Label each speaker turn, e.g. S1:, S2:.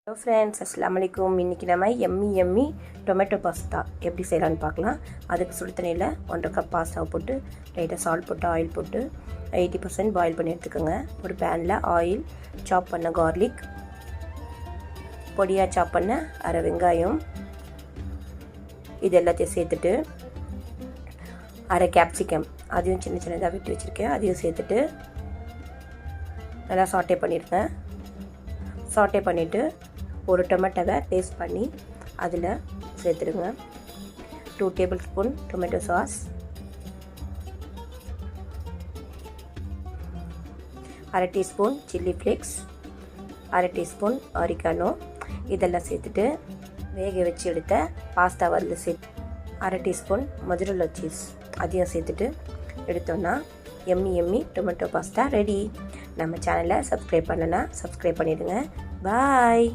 S1: Hello friends, அஸ்ஸலாமு அலைக்கும். இன்றைக்கி நம்ம எம்மி டொமேட்டோ பாஸ்தா எப்படி செய்யலான்னு பார்க்கலாம். அதுக்கு சுடு தண்ணியில் 1.5 கப் பாஸ்தாவை போட்டு லைட்டாக சால்ட் போட்டு ஆயில் போட்டு 80% பாயில் பண்ணி எடுத்துக்கோங்க. ஒரு பேனில் ஆயில், சாப் பண்ண கார்லிக், பொடியாக சாப் பண்ண அரை வெங்காயம், இது எல்லாத்தையும் சேர்த்துட்டு அரை கேப்சிகம் அதையும் சின்ன சின்னதாக வெட்டி வச்சுருக்கேன், அதையும் சேர்த்துட்டு நல்லா சாட்டே பண்ணியிருக்கேன். சாட்டே பண்ணிவிட்டு ஒரு டொமேட்டோவை பேஸ்ட் பண்ணி அதில் சேர்த்துடுங்க. 2 டேபிள் ஸ்பூன் டொமேட்டோ சாஸ், அரை டீஸ்பூன் சில்லி ஃப்ளேக்ஸ், அரை டீஸ்பூன் ஆரிகானோ, இதெல்லாம் சேர்த்துட்டு வேக வச்சு எடுத்த பாஸ்தா அதில் சேர்த்து அரை டீஸ்பூன் மொசரல்லா சீஸ் அதையும் சேர்த்துட்டு எடுத்தோன்னா எம்மி டொமேட்டோ பாஸ்தா ரெடி. நம்ம சேனலை சப்ஸ்கிரைப் பண்ணனா சப்ஸ்கிரைப் பண்ணிடுங்க. பாய்.